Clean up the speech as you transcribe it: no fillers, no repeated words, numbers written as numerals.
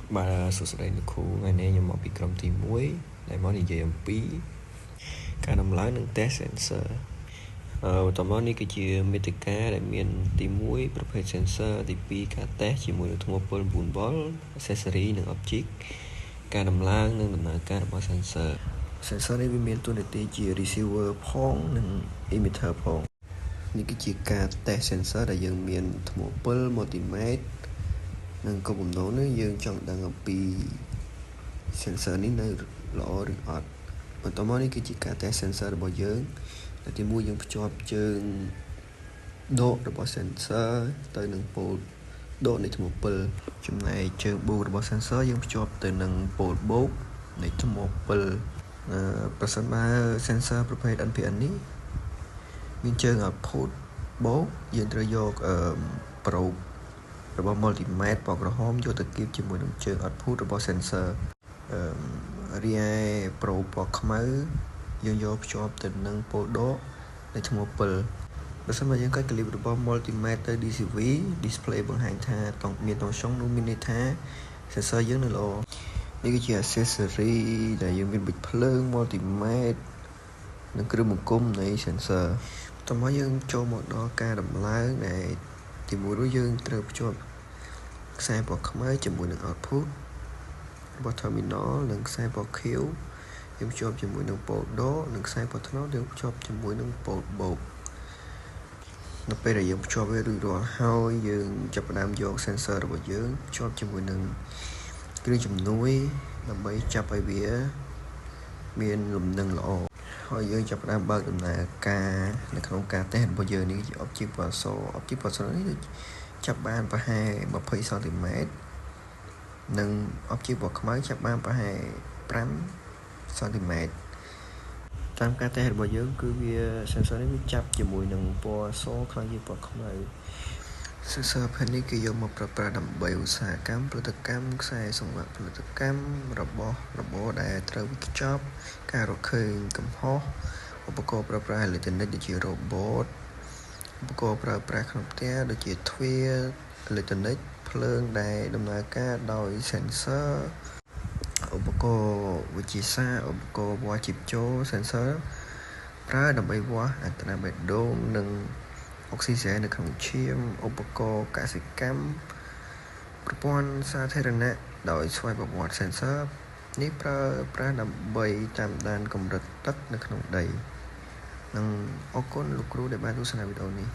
Bà sự đây được khu ngày nay nhưng mà bị cầm thì muối lại món gì vậy pí cả năm lái nâng test sensor tầm món này cái chia metica đại miền tìm muốiประเภท sensor ទី2ការ test ជាមួយនឹងថ្មពល9 volt accessory និង object ការដំឡើងនិងដំណើរការរបស់ sensor នេះវាមានតួនាទីជា receiver ផងនិង emitter ផងនេះគឺជាការ test sensor ដែលយើងមានថ្មពល multimeter និងគោលបំណងនេះយើងចង់ដឹងអំពី sensor នេះនៅល្អឬអត់បន្តមកនេះគឺជាការ test sensor របស់យើងដែលទី1យើងភ្ជាប់ជើងដករបស់ sensor ទៅនឹងប៉ូលដកនៃថ្មពលចំណែកជើងបូករបស់ sensor យើងភ្ជាប់ទៅនឹងប៉ូលបូកនៃថ្មពលប្រសិនបើ sensor ប្រភេទ NPN នេះមានជើង output បូកយើងត្រូវយក probe របស់ multimeter ពណ៌ក្រហមយកទៅគៀបជាមួយនឹងជើង output របស់ sensor រីឯ probe ពណ៌ខ្មៅយើងយកភ្ជាប់ទៅនឹងប៉ូលដកនៃថ្មពលបើសិនបើយើងកាត់ clip របស់ multimeter ទៅ DCV display បង្ហាញថាមានតង់សុងនោះមានន័យថា sensor យើងនៅល្អនេះគឺជា accessory ដែលយើងមានប៊ិចភ្លើង multimeter និងគ្រឿងបង្គុំនៃ sensor តោះមកយើងចូលមកដល់ការដំឡើងដែលទីមួយនោះយើងត្រូវភ្ជាប់ខ្សែពណ៌ខ្មៅជាមួយនឹង output របស់ terminal និងខ្សែពណ៌ខៀវយើងភ្ជាប់ជាមួយនឹងប៉ូលដកនិងខ្សែពណ៌ត្នោតយើងភ្ជាប់ជាមួយនឹងប៉ូលបូកនៅពេលដែលយើងភ្ជាប់វារួចរាល់ហើយយើងចាប់ផ្ដើមយក sensor របស់យើងភ្ជាប់ជាមួយនឹងគ្រឿងជំនួយដើម្បីចាប់ឲ្យវាមានលំនឹងល្អហើយយើងចាប់ផ្ដើមបើកដំណើរការនៅក្នុងការតេស្តរបស់យើងនេះជា object ពណ៌ស object ពណ៌សនេះចាប់បានប្រហែល20 cm និង object ពណ៌ខ្មៅចាប់បានប្រហែល5 cm តាមការតេស្តរបស់យើងគឺវា sensor នេះវាចាប់ជាមួយនឹងពណ៌សខ្លាំងជាងពណ៌ខ្មៅ sensor ប្រភេទនេះគេយកមកប្រើប្រាស់ដើម្បីឧស្សាហកម្មផលិតកម្មខ្សែសង្វាក់ផលិតកម្មរបស់របរដែលត្រូវវេចខ្ចប់ការរកឃើញកំហុសឧបករណ៍ប្រើប្រាស់អេឡិចត្រូនិកដូចជា robot ឧបករណ៍ប្រើប្រាស់ក្នុងផ្ទះដូចជាទ្វារអេឡិចត្រូនិកភ្លើងដែលដំណើរការដោយ sensor ឧបករណ៍វិទ្យាសាស្ត្រឧបករណ៍វាស់ជីបចូល sensor ប្រើដើម្បីវាស់អត្រាបេះដូងនិងអុកស៊ីហ្សែននៅក្នុងឈាមឧបករណ៍កសិកម្មប្រព័ន្ធសាធារណៈដោយស្វ័យប្រវត្តិ sensor នេះប្រើប្រាស់ដើម្បីតាមដានកម្រិតទឹកនៅក្នុងដីនិងអរគុណលោកគ្រូដែលបានទស្សនាវីដេអូនេះ